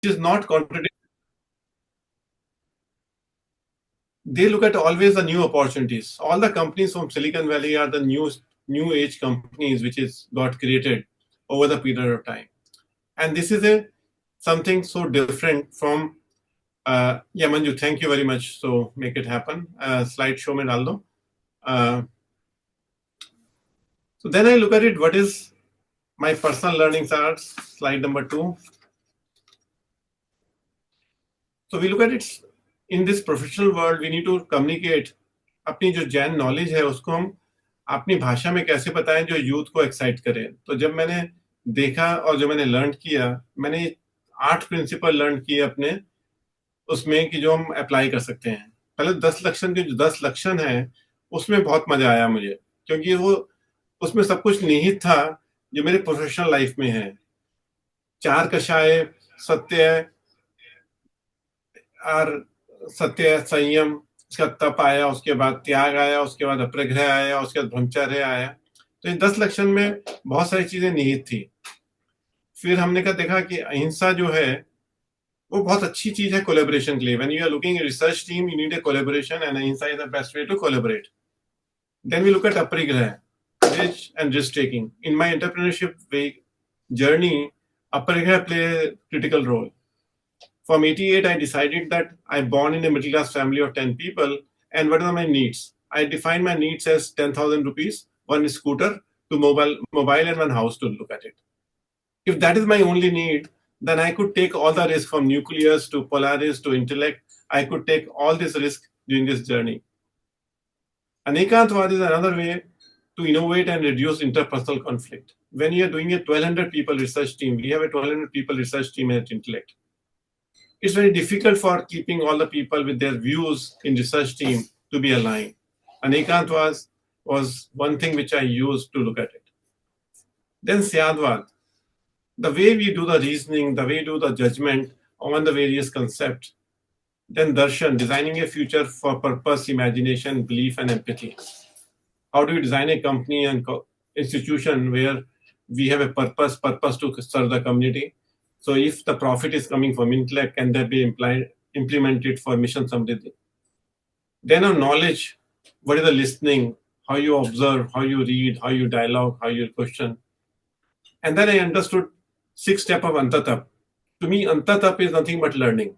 is not contradictory. They look at always the new opportunities. All the companies from Silicon Valley are the new age companies which is got created over the period of time. And this is a something so different from yeah, Manju, thank you very much. So make it happen. Slideshow mein dal do. So then I look at it, what is my personal learnings are, slide number 2. So we look at it in this professional world, we need to communicate अपनी जो Jain knowledge है उसको हम अपनी भाषा में कैसे बताएं जो यूथ को एक्साइट करे. तो जब मैंने देखा और जो मैंने लर्न किया, मैंने 8 प्रिंसिपल लर्न किए अपने उसमें कि जो हम अप्लाई कर सकते हैं. पहले 10 लक्षण के जो 10 लक्षण है उसमें बहुत मजा आया मुझे, क्योंकि वो उसमें सब कुछ निहित था जो मेरे प्रोफेशनल लाइफ में है. 4 कषाय, सत्य और सत्य, संयम, उसका तप आया, उसके बाद त्याग आया, उसके बाद अपरिग्रह आया, उसके बाद ब्रह्मचर्य आया. तो इन 10 लक्षण में बहुत सारी चीजें निहित थी. फिर हमने का देखा कि अहिंसा जो है वो बहुत अच्छी चीज है कोलैबोरेशन के लिए. When you are looking at research team, you need a collaboration and ahimsa is the best way to collaborate. Then we look at aparigraha, courage and risk taking. In my entrepreneurship journey, aparigrah play a critical role. From 88, I decided that I born in a middle class family of 10 people, and what are my needs? I defined my needs as 10,000 rupees, one scooter, to mobile and one house to look at it. If that is my only need, then I could take all the risk from nucleus to Polaris to intellect. I could take all this risk during this journey. Anekantvad is another way to innovate and reduce interpersonal conflict. When you are doing a 1,200 people research team, we have a 1,200 people research team at Intellect. It's very difficult for keeping all the people with their views in research team to be aligned. Anekant was one thing which I used to look at it. Then Syadvad, the way we do the reasoning, the way we do the judgment on the various concepts. Then Darshan, designing a future for purpose, imagination, belief, and empathy. How do you design a company and institution where we have a purpose to serve the community? So if the profit is coming from intellect, can that be implemented for mission Samriddhi? Then on knowledge, what is the listening, how you observe, how you read, how you dialogue, how you question. And then I understood 6 steps of Antatap. To me, Antatap is nothing but learning.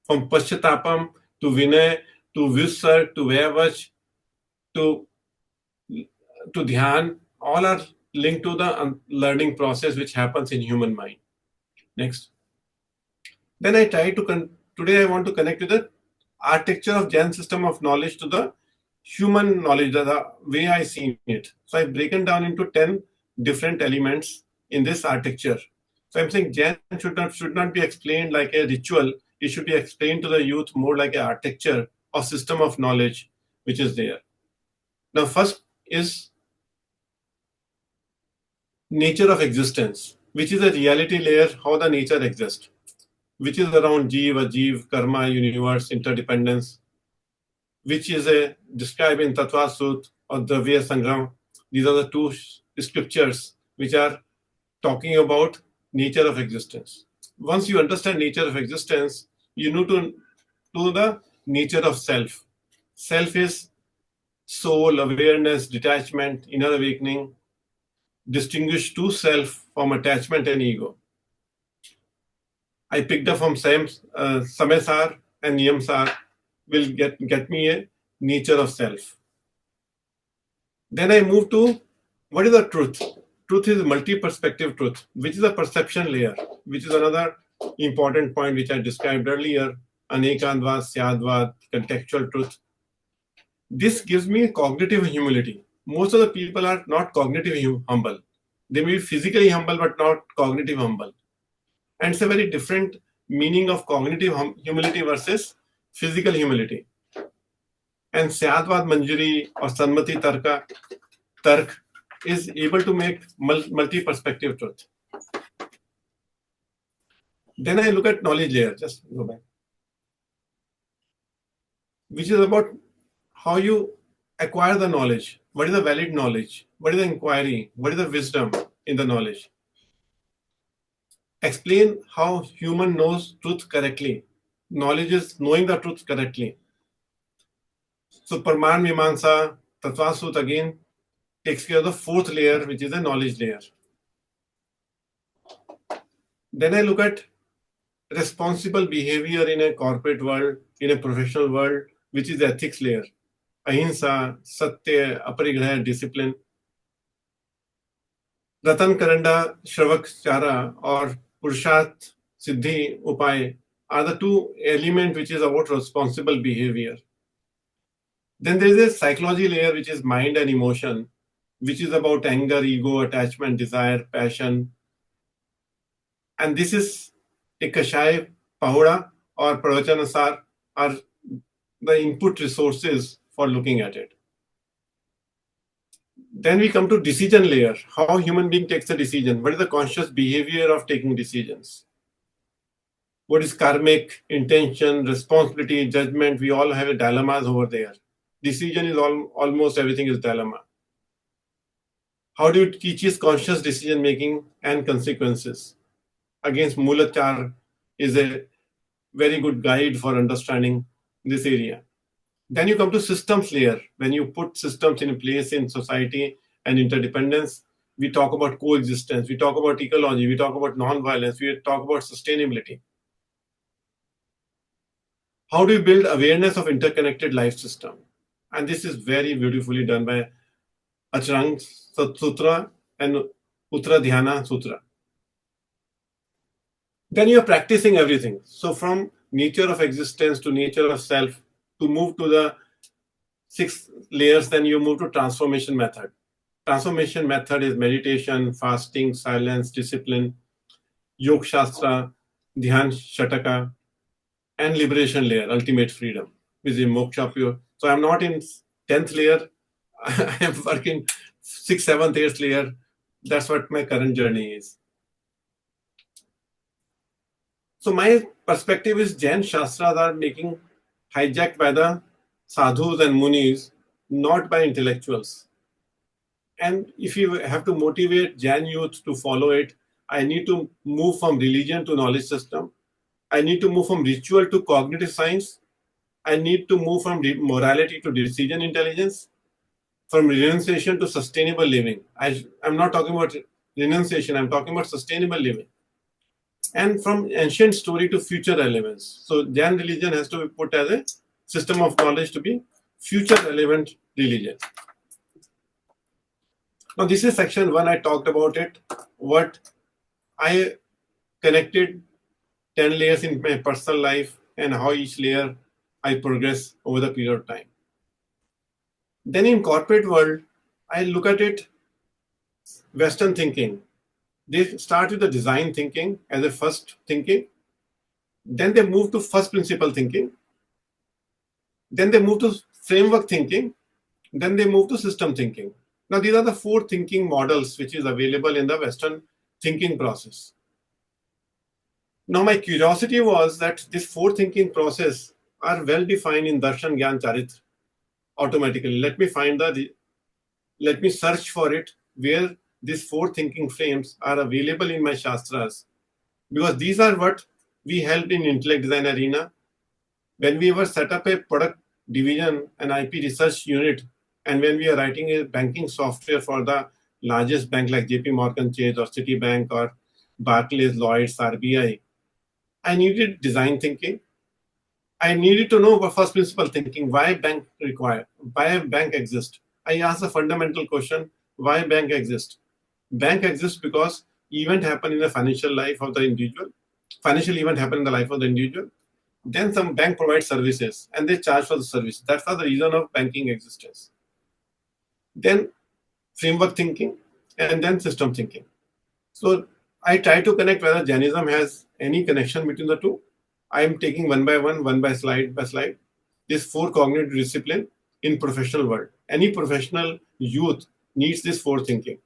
From Paschatapam to Vinay to Visar to Vaivach to Dhyan, all are linked to the learning process which happens in human mind. Next. Then I try to, today I want to connect to the architecture of Jain system of knowledge to the human knowledge, the way I see it. So I've broken down into 10 different elements in this architecture. So I'm saying Jain should not be explained like a ritual. It should be explained to the youth more like an architecture or system of knowledge which is there. Now, first is nature of existence, which is a reality layer, how the nature exists, which is around Jeev, Ajeev, Karma, universe, interdependence, which is described in Tattva Sut or Dravya Sangram. These are the 2 scriptures which are talking about nature of existence. Once you understand nature of existence, you need to know the nature of self. Self is soul, awareness, detachment, inner awakening. Distinguish to self from attachment and ego. I picked up from Samay Sar and Niyam Sar will get me a nature of self. Then I move to what is the truth? Truth is multi-perspective truth, which is a perception layer, which is another important point which I described earlier. Anekantvad, Syadvad, contextual truth. This gives me cognitive humility. Most of the people are not cognitive humble. They may be physically humble, but not cognitive humble. And it's a very different meaning of cognitive humility versus physical humility. And Syadvad Manjari or Sanmati Tark is able to make multi-perspective truth. Then I look at knowledge layer, just go back, which is about how you acquire the knowledge. What is the valid knowledge? What is the inquiry? What is the wisdom in the knowledge? explain how human knows truth correctly. Knowledge is knowing the truth correctly. So Parman Mimamsa, Tattvasut again takes care of the fourth layer, which is the knowledge layer. Then I look at responsible behavior in a corporate world, in a professional world, which is the ethics layer. Ahimsa, Satya, Aparigraha, discipline. Ratan Karanda, Shravak Chara, or Purusharth, Siddhi, Upay are the two elements which is about responsible behavior. Then there is a psychology layer, which is mind and emotion, which is about anger, ego, attachment, desire, passion. And this is a Kashai, Pahuda, or Pravachanasar are the input resources for looking at it. Then we come to decision layer, how human being takes a decision. What is the conscious behavior of taking decisions? What is karmic, intention, responsibility, judgment? We all have dilemmas over there. Decision is almost everything is dilemma. How do you teach his conscious decision making and consequences? Against Mulachar is a very good guide for understanding this area. Then you come to systems layer. When you put systems in place in society and interdependence, we talk about coexistence, we talk about ecology, we talk about non-violence, we talk about sustainability. How do you build awareness of interconnected life system? And this is very beautifully done by Acharang Sutra and Uttara Dhyana Sutra. Then you are practicing everything. So from nature of existence to nature of self, to move to the 6 layers, then you move to transformation method. Transformation method is meditation, fasting, silence, discipline, Yoga Shastra, Dhyan Shataka, and liberation layer, ultimate freedom, which is moksha pure. So I'm not in 10th layer. I am working 6th, 7th, 8th layer. That's what my current journey is. So my perspective is Jain Shastras are making hijacked by the sadhus and munis, not by intellectuals. And if you have to motivate Jain youth to follow it, I need to move from religion to knowledge system. I need to move from ritual to cognitive science. I need to move from morality to decision intelligence, from renunciation to sustainable living. I'm not talking about renunciation, I'm talking about sustainable living. And from ancient story to future relevance. So Jain religion has to be put as a system of knowledge to be future relevant religion. Now this is section 1. I talked about it. What I connected 10 layers in my personal life and how each layer I progress over the period of time. Then in corporate world, I look at it Western thinking. They start with the design thinking as a first thinking. Then they move to first principle thinking. Then they move to framework thinking. Then they move to system thinking. Now these are the 4 thinking models which is available in the Western thinking process. Now my curiosity was that this 4 thinking process are well defined in Darshan Gyan Charitra automatically. Let me search for it where these 4 thinking frames are available in my Shastras, because these are what we helped in intellect design arena when we were set up a product division, an IP research unit, and when we are writing a banking software for the largest bank like JP Morgan Chase or Citibank or Barclays, Lloyds, RBI, I needed design thinking. I needed to know about first principle thinking, why bank exist. I asked the fundamental question, why bank exist? Bank exists because event happen in the financial life of the individual. Financial event happen in the life of the individual. Then some bank provides services and they charge for the service. That's the reason of banking existence. Then framework thinking and then system thinking. So I try to connect whether Jainism has any connection between the two. I am taking one by slide by slide. This 4 cognitive discipline in professional world. Any professional youth needs this 4 thinking.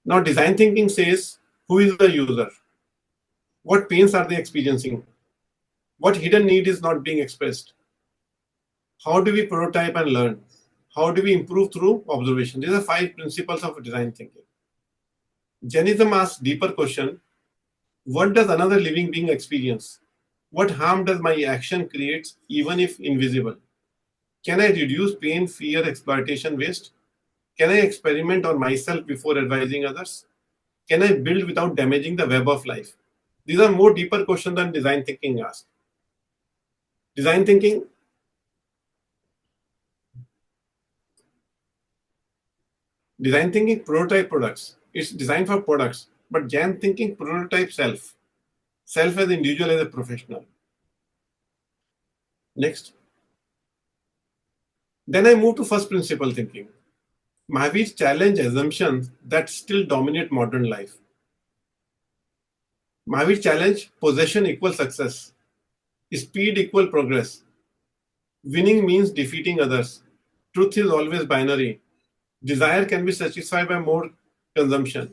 Now design thinking says, who is the user? What pains are they experiencing? What hidden need is not being expressed? How do we prototype and learn? How do we improve through observation? These are 5 principles of design thinking. Jainism asks deeper question. What does another living being experience? What harm does my action create, even if invisible? Can I reduce pain, fear, exploitation, waste? Can I experiment on myself before advising others? Can I build without damaging the web of life? These are more deeper questions than design thinking asks. Design thinking, design thinking prototype products. It's designed for products, but Jain thinking prototype self. Self as individual, as a professional. Next. Then I move to first principle thinking. Mahavir challenge assumptions that still dominate modern life. Mahavir challenge possession equals success, speed equal progress, winning means defeating others, truth is always binary, desire can be satisfied by more consumption.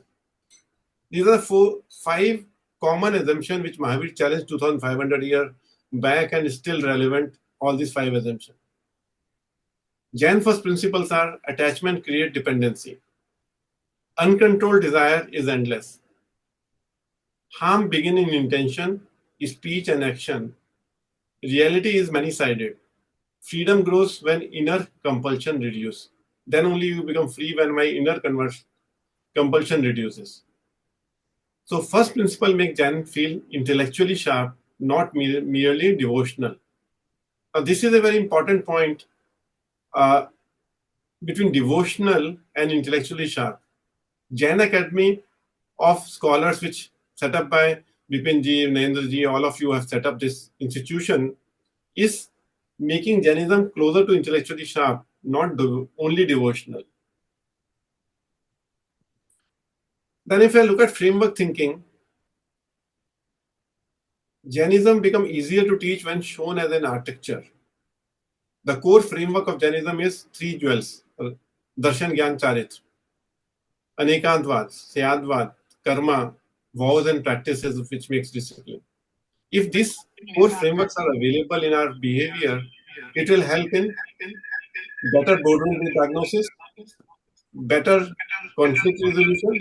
These are five common assumptions which Mahavir challenged 2500 years back and is still relevant, all these five assumptions. Jain first principles are attachment create dependency. Uncontrolled desire is endless. Harm begin in intention, speech and action. Reality is many-sided. Freedom grows when inner compulsion reduces. Then only you become free when my inner compulsion reduces. So first principle makes Jain feel intellectually sharp, not merely devotional. Now this is a very important point uh, between devotional and intellectually sharp. Jain Academy of scholars which set up by Bipin ji, Narendra ji, all of you have set up this institution is making Jainism closer to intellectually sharp, not only devotional. Then if I look at framework thinking, Jainism becomes easier to teach when shown as an architecture. The core framework of Jainism is three jewels, Darshan, Gyan, Charitra, Anekantvad, Syadvad, Karma, vows and practices which makes discipline. If these core frameworks are available in our behavior, it will help in better boardroom diagnosis, better conflict resolution,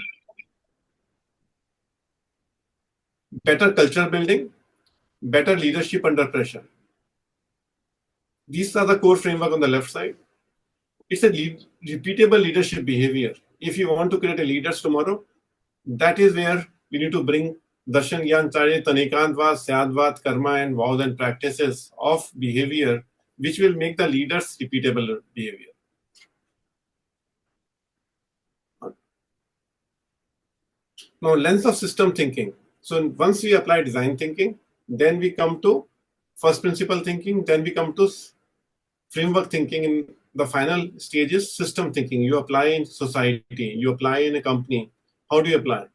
better culture building, better leadership under pressure. These are the core framework on the left side. It's a repeatable leadership behavior. If you want to create a leaders tomorrow, that is where we need to bring Darshan Gyan Charit, Tanikantvad, Syadvad, Karma, and vows and practices of behavior, which will make the leaders repeatable behavior. Now, lens of system thinking. So once we apply design thinking, then we come to first principle thinking, then we come to framework thinking. In the final stage is system thinking. You apply in society, you apply in a company. How do you apply?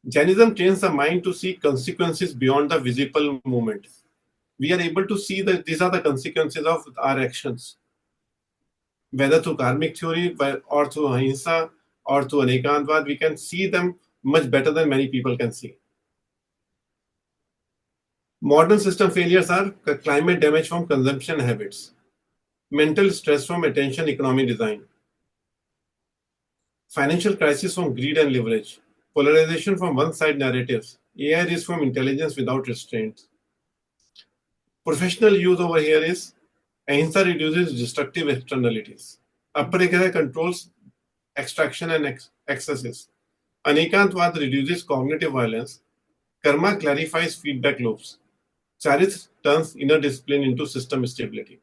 Jainism trains the mind to see consequences beyond the visible movement. We are able to see that these are the consequences of our actions. Whether through karmic theory or through ahimsa or through anekantvad, we can see them much better than many people can see. Modern system failures are climate damage from consumption habits, mental stress from attention economy design, financial crisis from greed and leverage, polarization from one-side narratives, AI risk from intelligence without restraints. Professional use over here is ahimsa reduces destructive externalities. Aparigraha controls extraction and excesses. Anekantvad reduces cognitive violence. Karma clarifies feedback loops. Charith turns inner discipline into system stability.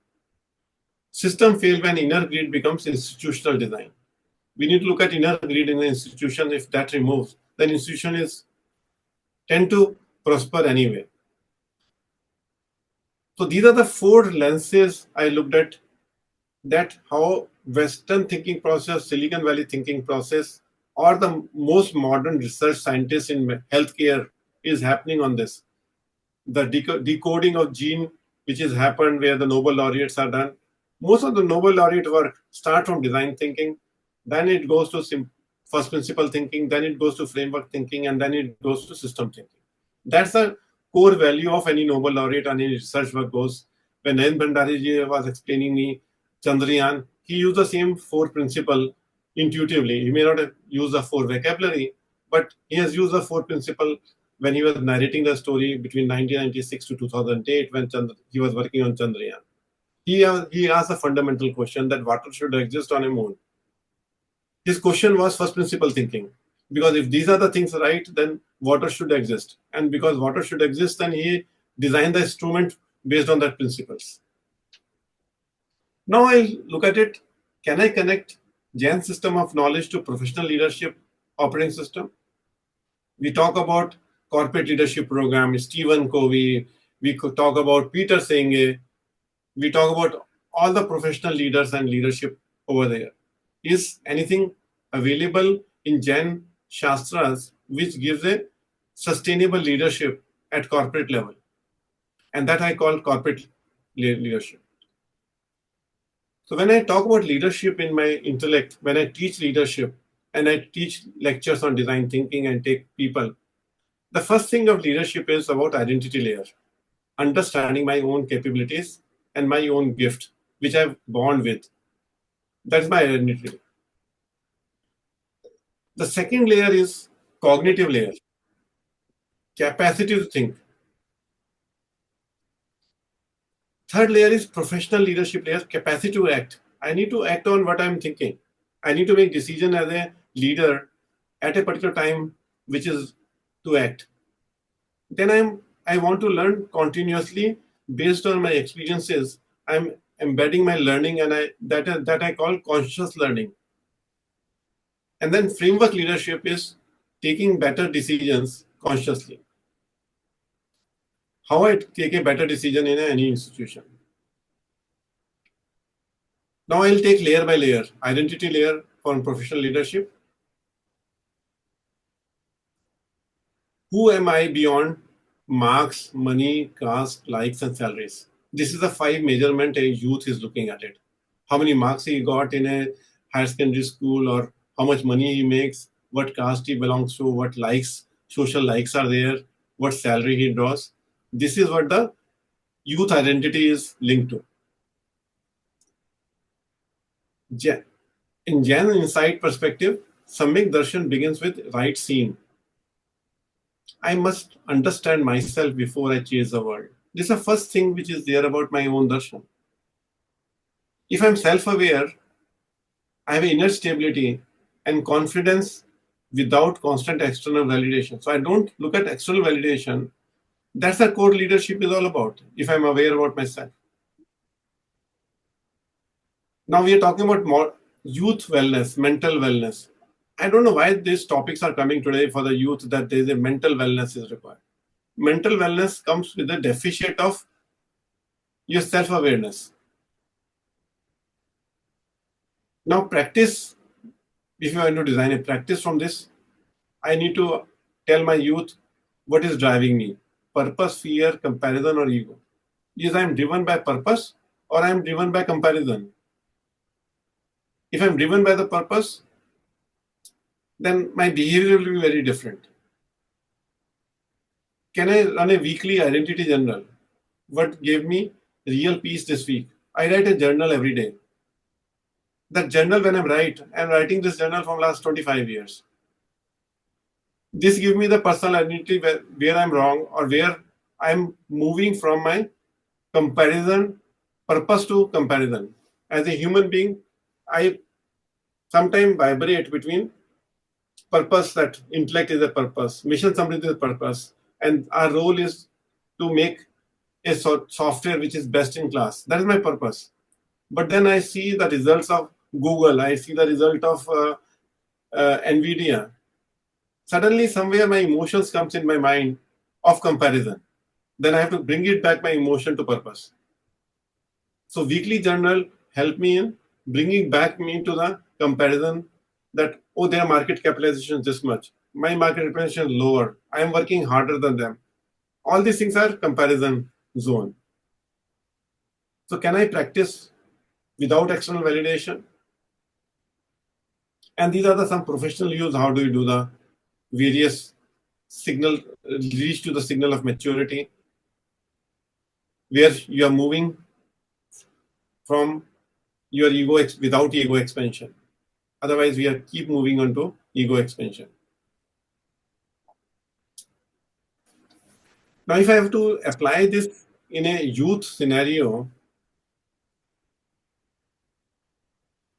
System fail when inner greed becomes institutional design. We need to look at inner greed in the institution. If that removes, then institution is tend to prosper anyway. So these are the four lenses I looked at, that how Western thinking process, Silicon Valley thinking process, or the most modern research scientists in healthcare is happening on this. The decoding of gene, which has happened where the Nobel laureates are done. Most of the Nobel laureate work start from design thinking, then it goes to first principle thinking, then it goes to framework thinking, and then it goes to system thinking. That's the core value of any Nobel laureate and any research work goes. When Nayan Bhandari ji was explaining me Chandrayaan, he used the same four principle intuitively. He may not have used the four vocabulary, but he has used the four principle when he was narrating the story between 1996 to 2008 when he was working on Chandrayaan. He asked a fundamental question that water should exist on a moon. His question was first principle thinking. Because if these are the things right, then water should exist. And because water should exist, then he designed the instrument based on that principles. Now I'll look at it. Can I connect Jain system of knowledge to professional leadership operating system? We talk about corporate leadership program, Stephen Covey. We could talk about Peter Senge. We talk about all the professional leaders and leadership over there. Is anything available in Jain Shastras which gives a sustainable leadership at corporate level? And that I call corporate leadership. So when I talk about leadership in my intellect, when I teach leadership and I teach lectures on design thinking and take people, the first thing of leadership is about identity layer, understanding my own capabilities and my own gift, which I've born with. That's my identity. The second layer is cognitive layer, capacity to think. Third layer is professional leadership layer, capacity to act. I need to act on what I'm thinking. I need to make decision as a leader at a particular time, which is to act. Then I want to learn continuously based on my experiences. I'm embedding my learning, and that I call conscious learning. And then framework leadership is taking better decisions consciously. How I take a better decision in any institution. Now I'll take layer by layer. Identity layer for professional leadership. Who am I beyond marks, money, caste, likes, and salaries? This is the 5 measurement a youth is looking at it. How many marks he got in a higher secondary school, or how much money he makes, what caste he belongs to, what likes, social likes are there, what salary he draws. This is what the youth identity is linked to. In Jain insight perspective, Samyak Darshan begins with right seeing. I must understand myself before I chase the world. This is the first thing which is there about my own darshan. If I'm self-aware, I have inner stability and confidence without constant external validation. So I don't look at external validation. That's what core leadership is all about, if I'm aware about myself. Now we are talking about more youth wellness, mental wellness. I don't know why these topics are coming today for the youth, that there is a mental wellness is required. Mental wellness comes with the deficit of your self-awareness. Now practice, if you want to design a practice from this, I need to tell my youth what is driving me. Purpose, fear, comparison, or ego. Is I am driven by purpose or I am driven by comparison. If I'm driven by the purpose, then my behavior will be very different. Can I run a weekly identity journal? What gave me real peace this week? I write a journal every day. That journal, when I'm writing this journal from last 25 years. This gives me the personal identity where I'm wrong or where I'm moving from my comparison, purpose to comparison. As a human being, I sometimes vibrate between purpose, that intellect is a purpose, mission something is a purpose, and our role is to make a software which is best in class. That is my purpose. But then I see the results of Google, I see the result of NVIDIA. Suddenly, somewhere my emotions comes in my mind of comparison. Then I have to bring it back, my emotion, to purpose. So weekly journal help me in bringing back me to the comparison that, oh, their market capitalization is this much. My market capitalization is lower. I am working harder than them. All these things are comparison zone. So can I practice without external validation? And these are some professional use. How do you do the various signal, reach to the signal of maturity, where you are moving from your ego without ego expansion. Otherwise, we are keep moving on to ego expansion. Now, if I have to apply this in a youth scenario,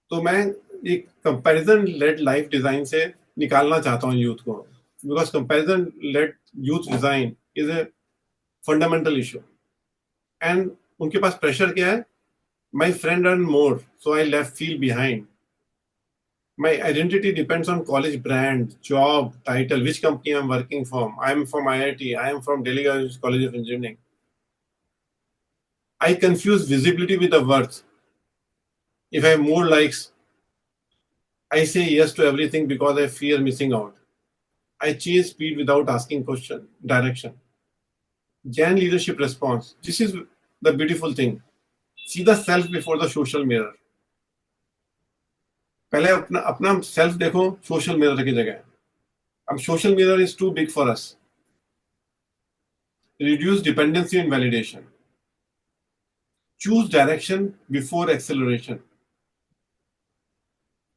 तो मैं एक comparison lead life design से निकालना चाहता हूँ youth को, because comparison led youth design is a fundamental issue and उनके पास प्रेशर क्या है? My friend earn more so I left feel behind. My identity depends on college brand, job, title, which company I'm working from. I'm from IIT. I am from Delhi College of Engineering. I confuse visibility with the worth. If I have more likes, I say yes to everything because I fear missing out. I chase speed without asking question, direction. Jain leadership response. This is the beautiful thing. See the self before the social mirror. पहले अपना अपना self देखो social mirror की जगह. अब social mirror is too big for us. Reduce dependency and validation. Choose direction before acceleration.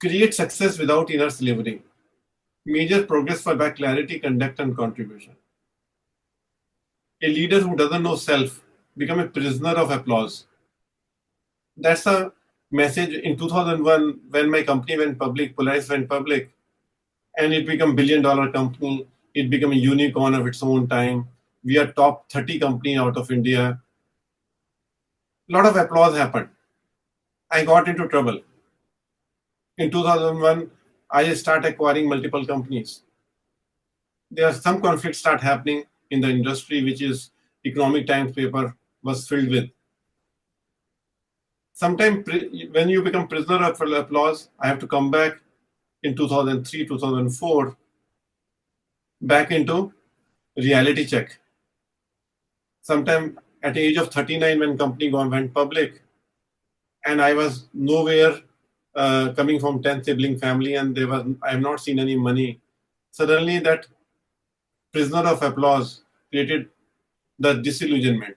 Create success without inner slavery. Measure progress for by clarity, conduct, and contribution. A leader who doesn't know self become a prisoner of applause. That's a message in 2001 when my company went public, Polaris went public, and it became $1 billion company. It became a unicorn of its own time. We are top 30 company out of India. A lot of applause happened. I got into trouble. In 2001, I start acquiring multiple companies. There are some conflicts start happening in the industry, which is Economic Times paper was filled with. Sometimes when you become prisoner of applause, I have to come back in 2003, 2004, back into reality check. Sometime at the age of 39 when company went public, and I was nowhere coming from 10 sibling family, and I have not seen any money. Suddenly that prisoner of applause created the disillusionment.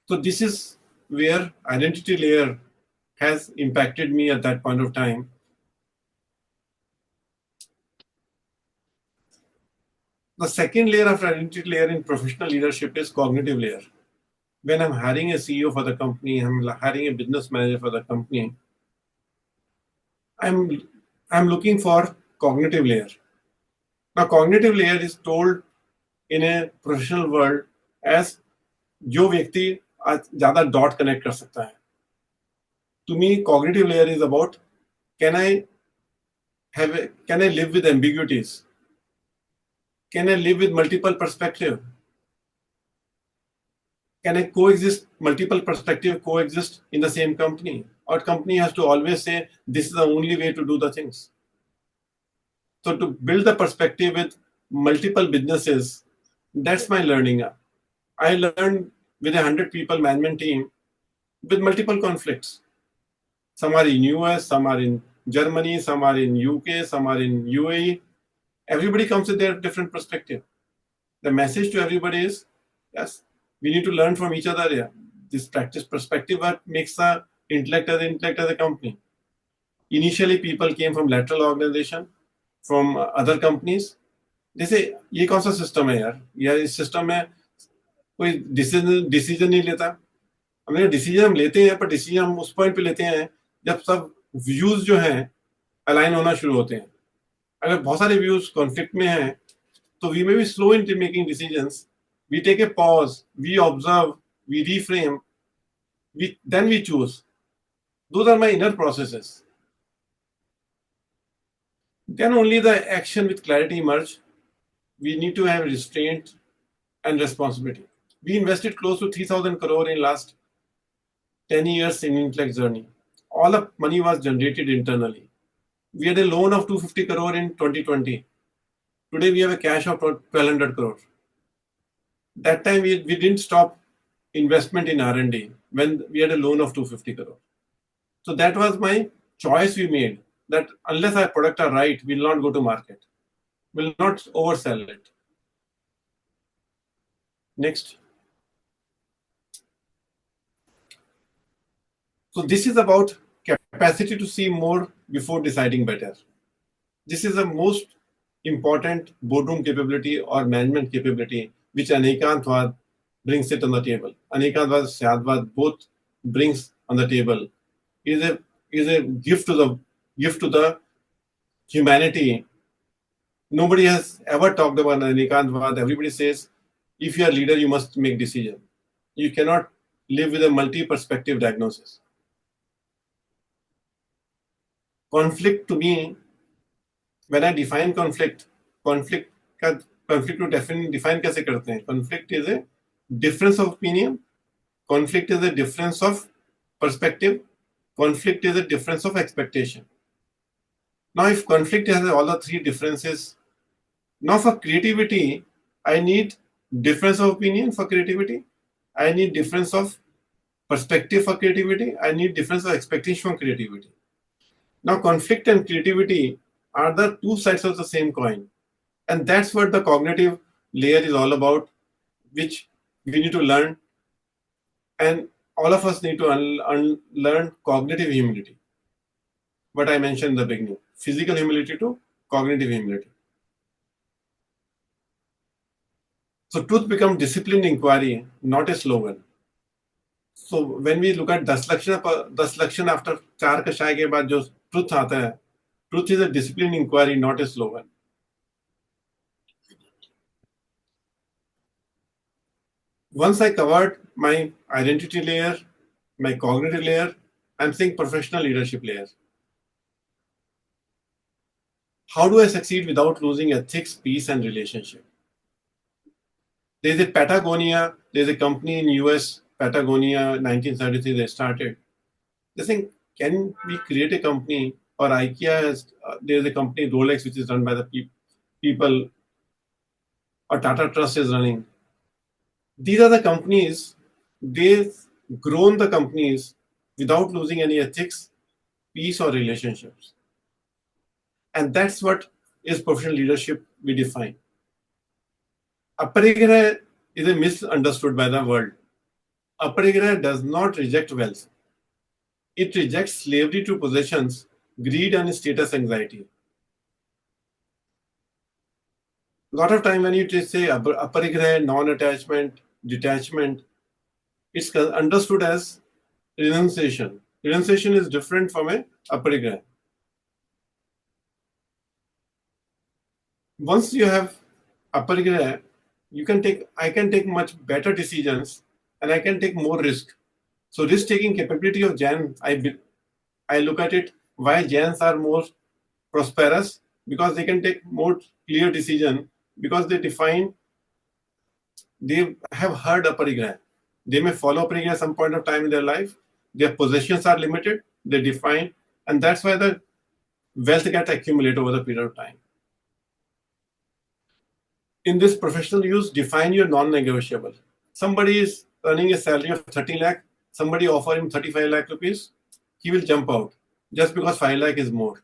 So this is where identity layer has impacted me at that point of time. The second layer of identity layer in professional leadership is cognitive layer. When I'm hiring a CEO for the company, I'm hiring a business manager for the company, I'm looking for cognitive layer. Now, cognitive layer is told in a professional world as जो व्यक्ति आज ज़्यादा dot connect कर सकता है. To me, cognitive layer is about can I live with ambiguities? Can I live with multiple perspective? Can I coexist, multiple perspective coexist in the same company? Or company has to always say, this is the only way to do the things. So to build the perspective with multiple businesses, that's my learning. I learned with 100 people management team with multiple conflicts. Some are in US, some are in Germany, some are in UK, some are in UAE. Everybody comes with their different perspective. The message to everybody is, yes, we need to learn from each other. Yeah. This practice perspective what makes the intellect as a company. Initially, people came from lateral organization, from other companies. They say, ये कौन सा system है यार? यार इस system में कोई decision नहीं लेता. हमने डिसीजन हम लेते हैं, पर डिसीजन हम उस पॉइंट पे लेते हैं जब सब व्यूज जो हैं अलाइन होना शुरू होते हैं. अगर बहुत सारे व्यूज कॉन्फ्लिक्ट में हैं, तो we may be slow in making decisions. We take a pause, we observe, we reframe, then we choose. Those are my inner processes. Then only the action with clarity emerge. We need to have restraint and responsibility. We invested close to 3,000 crore in last 10 years in Intellect journey. All the money was generated internally. We had a loan of 250 crore in 2020. Today we have a cash of 1,200 crore. That time we didn't stop investment in R&D when we had a loan of 250 crore. So that was my choice we made, that unless our product are right, we'll not go to market. We'll not oversell it. Next. So this is about capacity to see more before deciding better. This is the most important boardroom capability or management capability which Anekantvad brings it on the table. Anekantvad, Syadvad both brings on the table is a gift to the humanity. Nobody has ever talked about Anekantvad. Everybody says, if you are a leader, you must make decision. You cannot live with a multi-perspective diagnosis. Conflict to me, when I define conflict का conflict को define कैसे करते हैं? Conflict is a difference of opinion. Conflict is a difference of perspective. Conflict is a difference of expectation. Now, if conflict has all the three differences, now for creativity, I need difference of opinion for creativity. I need difference of perspective for creativity. I need difference of expectation for creativity. Now, conflict and creativity are the two sides of the same coin. And that's what the cognitive layer is all about, which we need to learn. And all of us need to learn cognitive humility. What I mentioned in the beginning, physical humility to cognitive humility. So truth becomes disciplined inquiry, not a slogan. So when we look at 10 लक्षण after 4 कषाय के बाद जो truth आता है, truth is a disciplined inquiry, not a slogan. Once I covered my identity layer, my cognitive layer, I'm saying professional leadership layer. How do I succeed without losing ethics, peace, and relationship? There's a Patagonia, there's a company in US, Patagonia, 1973, they started. They think, can we create a company, or IKEA has, there's a company, Rolex, which is run by the people, or Tata Trust is running. These are the companies, they've grown the companies without losing any ethics, peace, or relationships. And that's what is professional leadership we define. Aparigraha is a misunderstood by the world. Aparigraha does not reject wealth. It rejects slavery to possessions, greed, and status anxiety. A lot of time when you say aparigraha, non-attachment, detachment, it's understood as renunciation. Renunciation is different from a aparigraha. Once you have aparigraha, I can take much better decisions and I can take more risk. So risk-taking capability of Jain, I look at it, why Jains are more prosperous, because they can take more clear decision, because they have heard aparigraha. They may follow aparigraha at some point of time in their life. Their possessions are limited, they define, and that's why the wealth gets accumulated over the period of time. In this professional use, define your non-negotiable. Somebody is earning a salary of 30 lakh, somebody offer him 35 lakh rupees, he will jump out just because 5 lakh is more.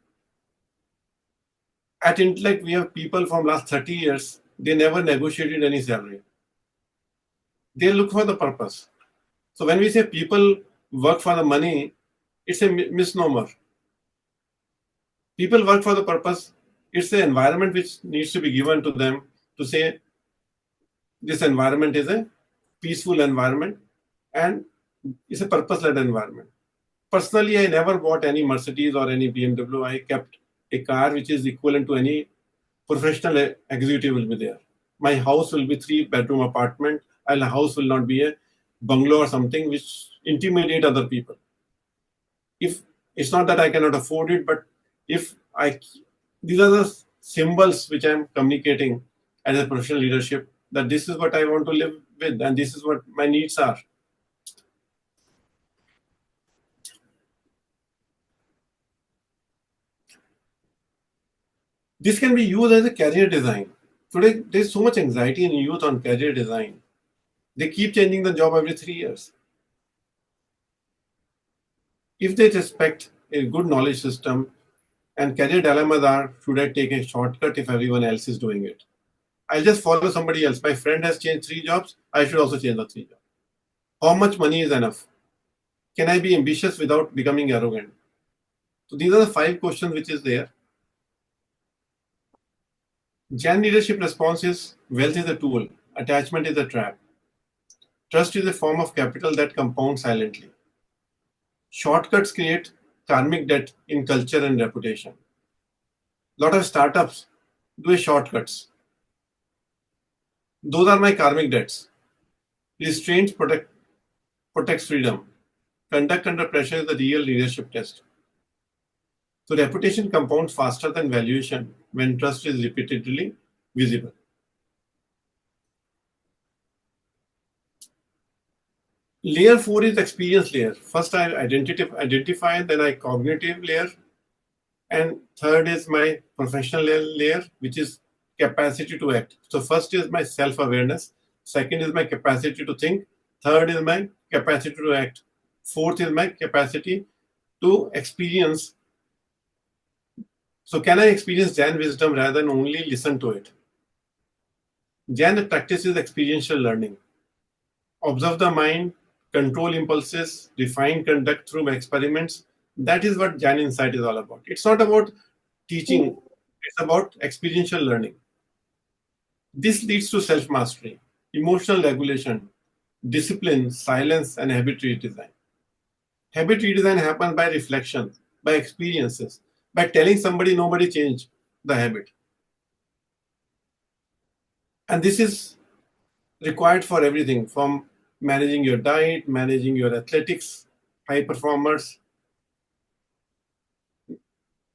At Intellect, we have people from last 30 years, they never negotiated any salary. They look for the purpose. So when we say people work for the money, it's a misnomer. People work for the purpose. It's the environment which needs to be given to them to say this environment is a peaceful environment and it's a purpose-led environment. Personally, I never bought any Mercedes or any BMW. I kept a car which is equivalent to any professional executive will be there. My house will be 3-bedroom apartment. And a house will not be a bungalow or something which intimidate other people. If it's not that I cannot afford it, but these are the symbols which I'm communicating as a professional leadership, that this is what I want to live with and this is what my needs are. This can be used as a career design. Today, there's so much anxiety in youth on career design. They keep changing the job every 3 years. If they respect a good knowledge system, and career dilemmas are, should I take a shortcut if everyone else is doing it? I'll just follow somebody else. My friend has changed 3 jobs. I should also change the 3 jobs. How much money is enough? Can I be ambitious without becoming arrogant? So these are the 5 questions which is there. Jain leadership response is wealth is a tool, attachment is a trap. Trust is a form of capital that compounds silently. Shortcuts create karmic debt in culture and reputation. A lot of startups do shortcuts. Those are my karmic debts. Restraints protects freedom. Conduct under pressure is the real leadership test. So reputation compounds faster than valuation when trust is repeatedly visible. Layer 4 is experience layer. First I identify, then I cognitive layer, and third is my professional layer, which is capacity to act. So first is my self-awareness, second is my capacity to think, third is my capacity to act, fourth is my capacity to experience. So can I experience Jain wisdom rather than only listen to it? Jain practice is experiential learning. Observe the mind, control impulses, refine conduct through experiments. That is what Jain Insight is all about. It's not about teaching, it's about experiential learning. This leads to self mastery, emotional regulation, discipline, silence, and habit redesign. Habit redesign happens by reflection, by experiences, by telling somebody nobody changed the habit. And this is required for everything from managing your diet, managing your athletics, high performers.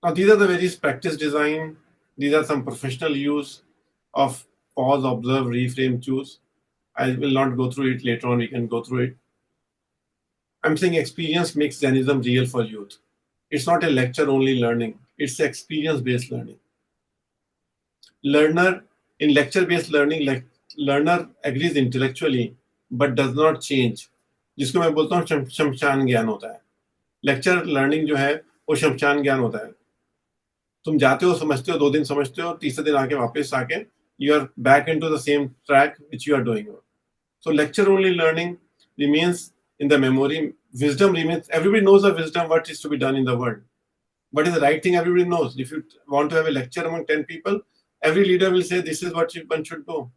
Now, these are the various practice design. These are some professional use of pause, observe, reframe, choose. I will not go through it later on. We can go through it. I'm saying experience makes Jainism real for youth. It's not a lecture only learning. It's experience based learning. Learner in lecture based learning, like learner agrees intellectually but does not change. जिसको मैं बोलता हूँ शमशान ज्ञान होता है. Lecture learning जो है वो शमशान ज्ञान होता है. तुम जाते हो, समझते हो, 2 दिन समझते हो, तीसरे दिन आके वापस आके you are back into the same track which you are doing. So lecture only learning remains in the memory. Wisdom remains. Everybody knows the wisdom what is to be done in the world. What is the right thing? Everybody knows. If you want to have a lecture among 10 people, every leader will say this is what one should do.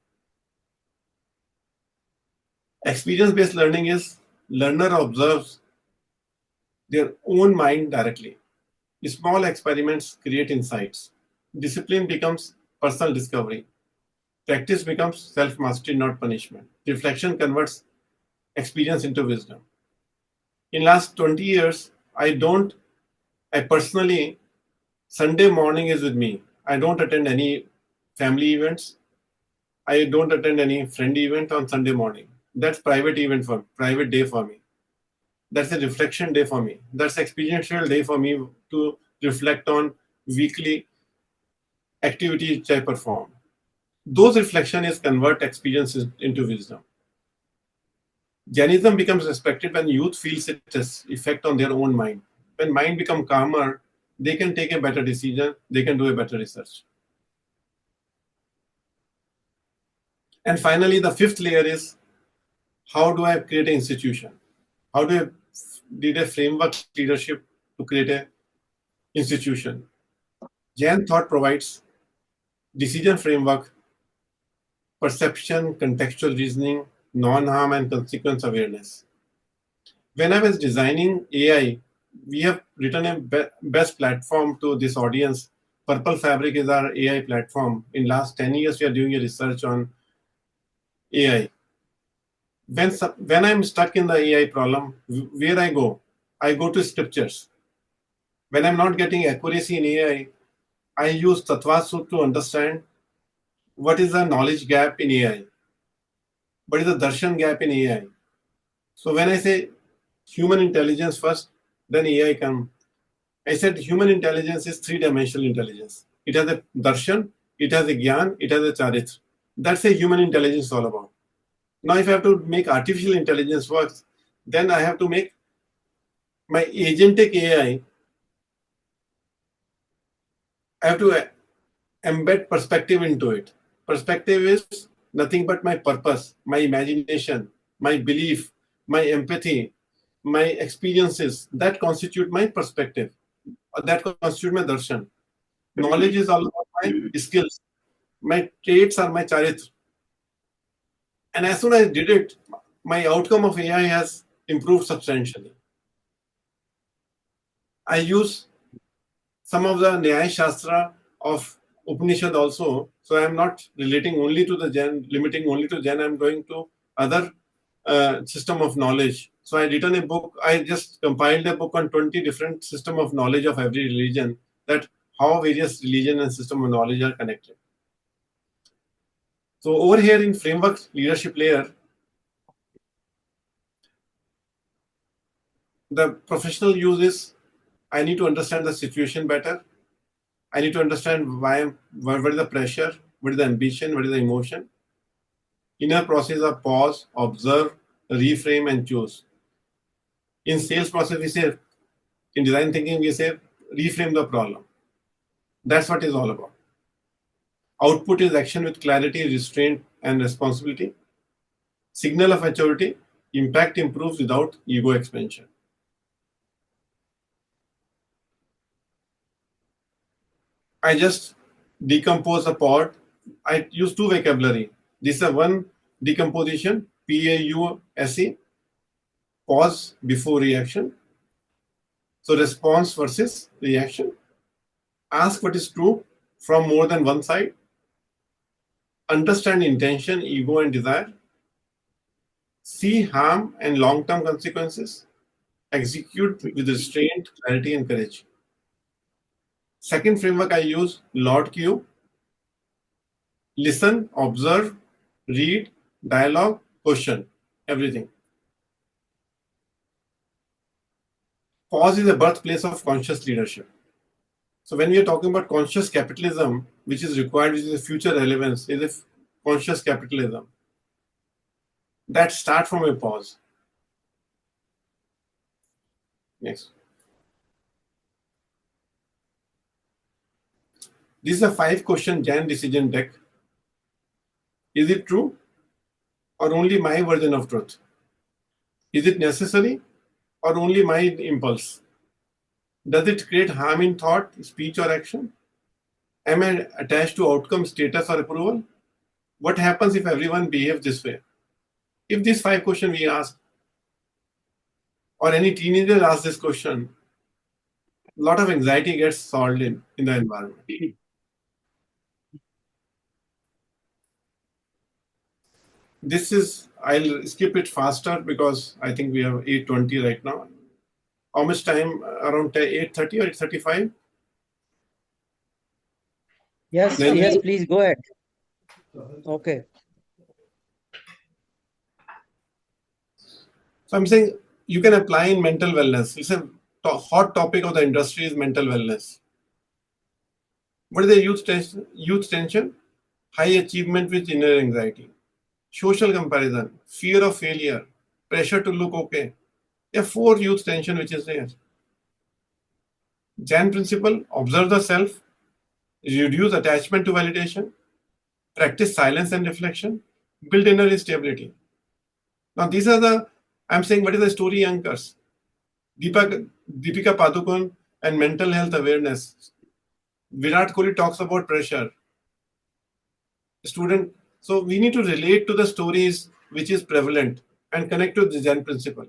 Experience-based learning is learner observes their own mind directly. Small experiments create insights. Discipline becomes personal discovery. Practice becomes self-mastery, not punishment. Reflection converts experience into wisdom. In last 20 years, I personally, Sunday morning is with me. I don't attend any family events. I don't attend any friend event on Sunday morning. That's private day for me. That's a reflection day for me. That's experiential day for me to reflect on weekly activities which I perform. Those reflections convert experiences into wisdom. Jainism becomes respected when youth feels its effect on their own mind. When mind becomes calmer, they can take a better decision, they can do a better research. And finally, the fifth layer is how do I create an institution? How do I need a framework leadership to create an institution? Jain thought provides decision framework, perception, contextual reasoning, non-harm, and consequence awareness. When I was designing AI, we have written a best platform to this audience. Purple Fabric is our AI platform. In last 10 years, we are doing a research on AI. When I'm stuck in the AI problem, where I go to scriptures. When I'm not getting accuracy in AI, I use Tattvasut to understand what is the knowledge gap in AI, what is the darshan gap in AI. So when I say human intelligence first, then AI come. I said human intelligence is three-dimensional intelligence. It has a darshan, it has a gyan, it has a charitra. That's a human intelligence all about. Now, if I have to make artificial intelligence work, then I have to make my agentic AI. I have to embed perspective into it. Perspective is nothing but my purpose, my imagination, my belief, my empathy, my experiences. That constitute my perspective. That constitute my darshan. Knowledge is all about my skills. my traits are my charitra. And as soon as I did it, my outcome of AI has improved substantially. I use some of the Nyaya Shastra of Upanishad also. So I am not relating only to the Jain, limiting only to Jain. I am going to other system of knowledge. So I written a book. I just compiled a book on 20 different system of knowledge of every religion, that how various religion and system of knowledge are connected. So over here in framework leadership layer, the professional use is, I need to understand the situation better. I need to understand what is the pressure, what is the ambition, what is the emotion. Inner process of pause, observe, reframe, and choose. In sales process, we say, in design thinking, we say, reframe the problem. That's what it's all about. Output is action with clarity, restraint, and responsibility. Signal of maturity, impact improves without ego expansion. I just decompose a pod. I use two vocabulary. This is a one decomposition, PAUSE, pause before reaction. So response versus reaction. Ask what is true from more than one side. Understand intention, ego, and desire. See harm and long-term consequences. Execute with restraint, clarity, and courage. Second framework I use, Lord Q. Listen, observe, read, dialogue, question, everything. Pause is the birthplace of conscious leadership. So when we are talking about conscious capitalism, which is required, which is a future relevance, is a conscious capitalism. That start from a pause. Next. This is a 5-question Jain decision deck. Is it true or only my version of truth? Is it necessary or only my impulse? Does it create harm in thought, speech, or action? Am I attached to outcome, status, or approval? What happens if everyone behaves this way? If these 5 questions we ask, or any teenager asks this question, a lot of anxiety gets solved in the environment. This is, I'll skip it faster because I think we have 8:20 right now. How much time? Around 8:30 or 8:35? Yes, yes, please go ahead. Okay. So I'm saying you can apply in mental wellness. It's a hot topic of the industry is mental wellness. What is the youth tension? High achievement with inner anxiety. Social comparison, fear of failure, pressure to look okay. There are 4 youth tension which is there. Jain principle, observe the self, reduce attachment to validation, practice silence and reflection, build inner stability. Now these are the, I'm saying what is the story anchors? Deepika Padukone and mental health awareness. Virat Kohli talks about pressure. Student, so we need to relate to the stories which is prevalent and connect to the Jain principle.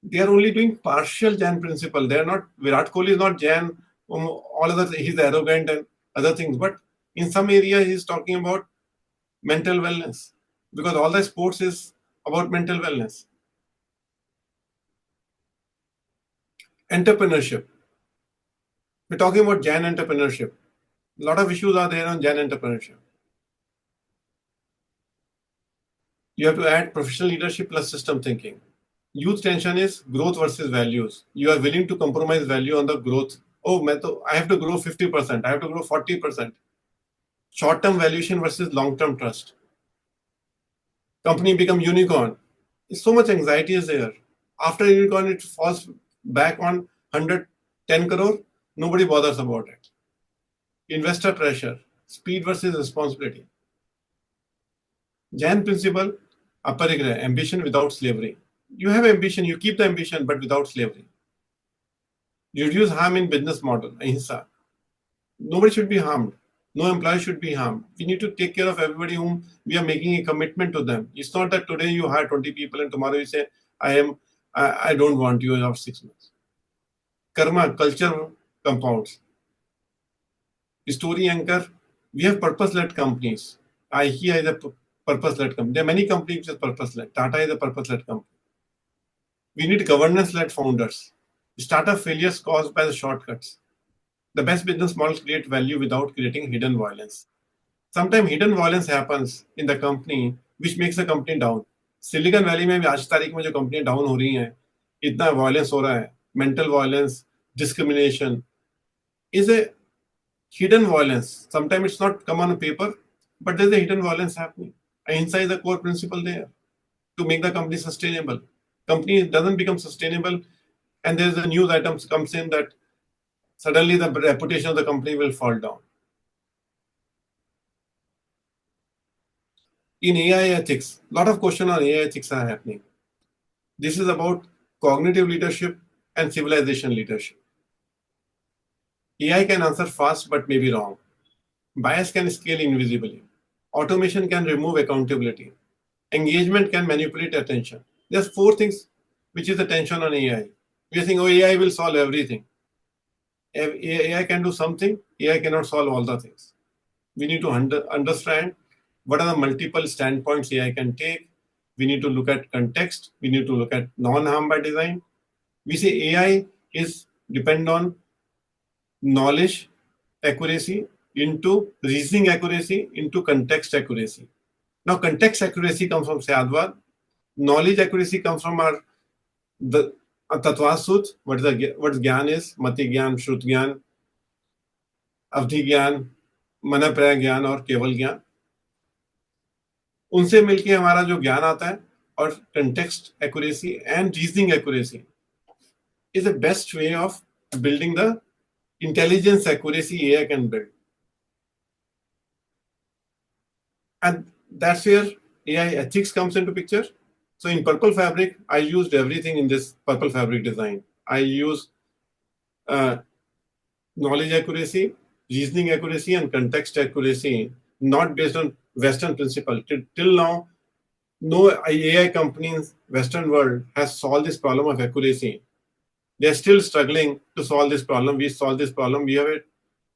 They are only doing partial Jain principle. They are not, Virat Kohli is not Jain, all other, he's arrogant and other things. But in some area, he's talking about mental wellness because all the sports is about mental wellness. Entrepreneurship. We're talking about Jain entrepreneurship. A lot of issues are there on Jain entrepreneurship. You have to add professional leadership plus system thinking. Youth tension is growth versus values. You are willing to compromise value on the growth. Oh, I have to grow 50%. I have to grow 40%. Short-term valuation versus long-term trust. Company become unicorn. So much anxiety is there. After unicorn, it falls back on 110 crore. Nobody bothers about it. Investor pressure. Speed versus responsibility. Jain principle, aparigraha, ambition without slavery. You have ambition, you keep the ambition, but without slavery. Reduce harm in business model, ahimsa. Nobody should be harmed. No employee should be harmed. We need to take care of everybody whom we are making a commitment to them. It's not that today you hire 20 people and tomorrow you say, I don't want you after 6 months. Karma, culture compounds. Story anchor, we have purpose-led companies. IKEA is a purpose-led company. There are many companies which are purpose-led. Tata is a purpose-led company. We need governance-led founders. Startup failures caused by the shortcuts. The best business models create value without creating hidden violence. Sometimes hidden violence happens in the company which makes the company down. Silicon valley में भी आज तारीख में जो कंपनियां down हो रही हैं, इतना वायलेंस हो रहा है, mental violence, discrimination is a hidden violence. Sometimes it's not come on paper, but there's a hidden violence happening. Ahimsa is the core principle there to make the company sustainable. Company doesn't become sustainable, and there's a news item comes in that suddenly the reputation of the company will fall down. In AI ethics, a lot of questions on AI ethics are happening. This is about cognitive leadership and civilization leadership. AI can answer fast but may be wrong. Bias can scale invisibly. Automation can remove accountability. Engagement can manipulate attention. There's four things which is the tension on AI. We are saying, oh, AI will solve everything. AI can do something, AI cannot solve all the things. We need to understand what are the multiple standpoints AI can take. We need to look at context. We need to look at non-harm by design. We say AI is depend on knowledge accuracy into reasoning accuracy into context accuracy. Now, context accuracy comes from Sayadwad. Knowledge accuracy comes from the Tattvasut. What Gyan is? Mati Gyan, Shrut Gyan, Avdhi Gyan, Manapraya Gyan और केवल ज्ञान. उनसे मिलके हमारा जो ज्ञान आता है और context accuracy and reasoning accuracy is the best way of building the intelligence accuracy AI can build. And that's where AI ethics comes into picture. So in Purple Fabric, I used everything in this Purple Fabric design. I use knowledge accuracy, reasoning accuracy, and context accuracy, not based on Western principle. Till now, no AI company in Western world has solved this problem of accuracy. They're still struggling to solve this problem. We solved this problem. We have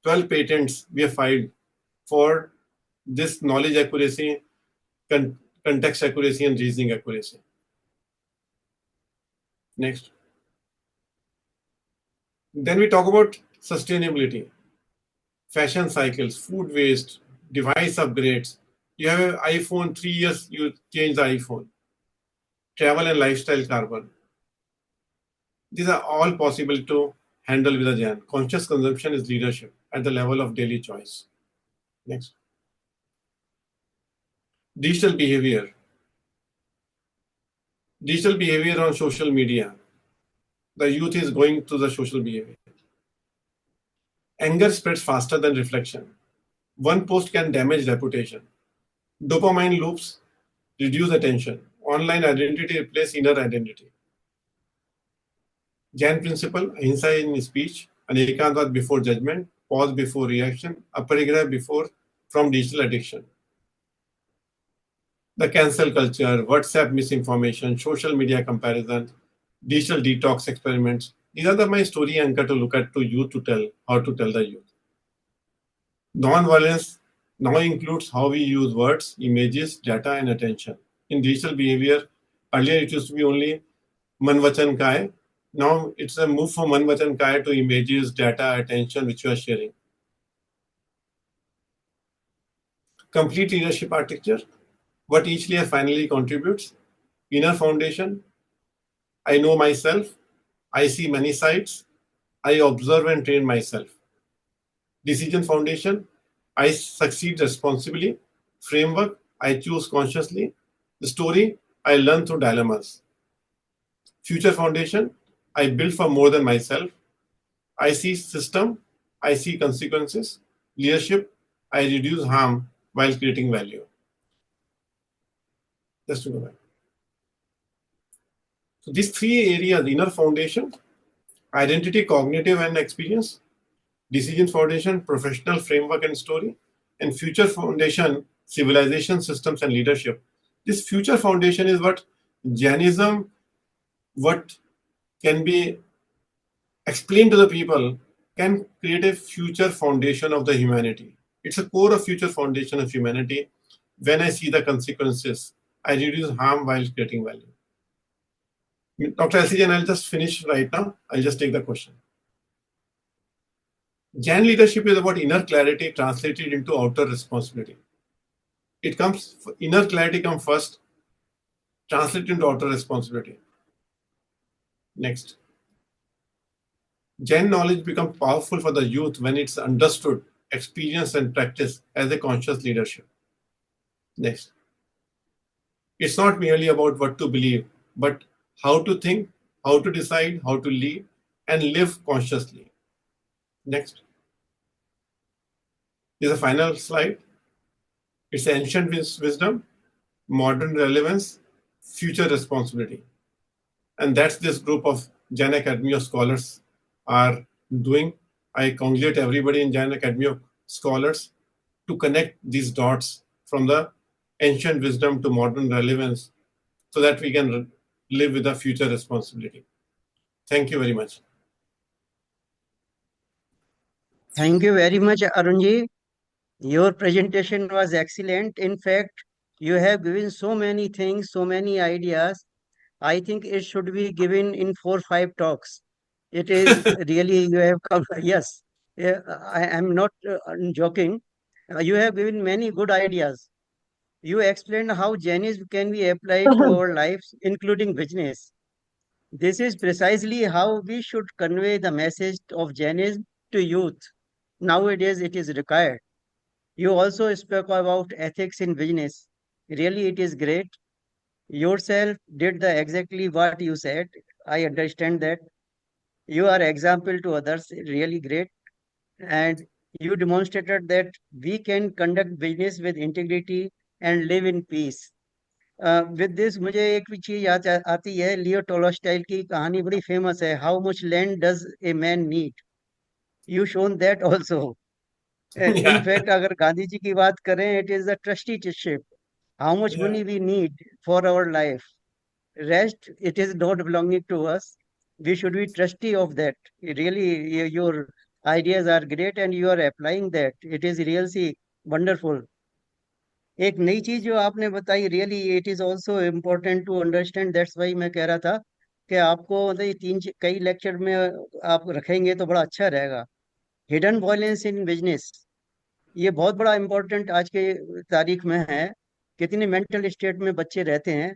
12 patents we have filed for this knowledge accuracy, context accuracy, and reasoning accuracy. Next. Then we talk about sustainability, fashion cycles, food waste, device upgrades. You have an iPhone, 3 years, you change the iPhone. Travel and lifestyle carbon. These are all possible to handle with a Jain. Conscious consumption is leadership at the level of daily choice. Next. Digital behavior. Digital behavior on social media. The youth is going to the social behavior. Anger spreads faster than reflection. One post can damage reputation. Dopamine loops reduce attention. Online identity replaces inner identity. Jain principle, ahimsa in speech, anekantvad before judgment, pause before reaction, aparigraha before from digital addiction. The cancel culture, WhatsApp misinformation, social media comparison, digital detox experiments. These are my story anchor to look at to youth to tell how to tell the youth. Non-violence now includes how we use words, images, data, and attention. In digital behavior, earlier it used to be only man vachan kai. Now it's a move from man vachan kai to images, data, attention, which you are sharing. Complete leadership architecture. What each layer finally contributes. Inner foundation. I know myself. I see many sides. I observe and train myself. Decision foundation. I succeed responsibly. Framework. I choose consciously. The story. I learn through dilemmas. Future foundation. I build for more than myself. I see system. I see consequences. Leadership. I reduce harm while creating value. Just to go back. So these three areas, inner foundation, identity, cognitive and experience, decision foundation, professional framework and story, and future foundation, civilization, systems, and leadership. This future foundation is what Jainism, what can be explained to the people, can create a future foundation of the humanity. It's a core of future foundation of humanity. When I see the consequences, I reduce harm while creating value. Dr. LC Jain, I'll just finish right now. I'll just take the question. Jain leadership is about inner clarity translated into outer responsibility. Inner clarity comes first, translated into outer responsibility. Next. Jain knowledge becomes powerful for the youth when it's understood, experienced, and practiced as a conscious leadership. Next. It's not merely about what to believe, but how to think, how to decide, how to lead, and live consciously. Next. This is the final slide. It's ancient wisdom, modern relevance, future responsibility. And that's this group of Jain Academy of Scholars are doing. I congratulate everybody in Jain Academy of Scholars to connect these dots from the ancient wisdom to modern relevance so that we can live with a future responsibility. Thank you very much. Thank you very much, Arunji. Your presentation was excellent. In fact, you have given so many things, so many ideas. I think it should be given in 4 or 5 talks. It is really, you have come, yes, yeah, I am not joking. You have given many good ideas. You explained how Jainism can be applied to our lives, including business. This is precisely how we should convey the message of Jainism to youth. Nowadays, it is required. You also spoke about ethics in business. Really, it is great. Yourself did the exactly what you said. I understand that. You are example to others. Really great. And you demonstrated that we can conduct business with integrity and live in peace. With this मुझे एक भी चीज याद आती है लियो टोलोस्टाइल की कहानी बड़ी फेमस है how much land does a man need you shown that also in Yeah. Fact अगर गांधी जी की बात करें it is the trusteeship how much Yeah. Money we need for our life rest it is not belonging to us we should be trustee of that really your ideas are great and you are applying that it is really wonderful एक नई चीज जो आपने बताई really it is also important to understand that's why मैं कह रहा था कि आपको मतलब ये कई लेक्चर में आप रखेंगे तो बड़ा अच्छा रहेगा हिडन वॉयलेंस इन बिजनेस ये बहुत बड़ा इम्पोर्टेंट आज के तारीख में है कितने मेंटल स्टेट में बच्चे रहते हैं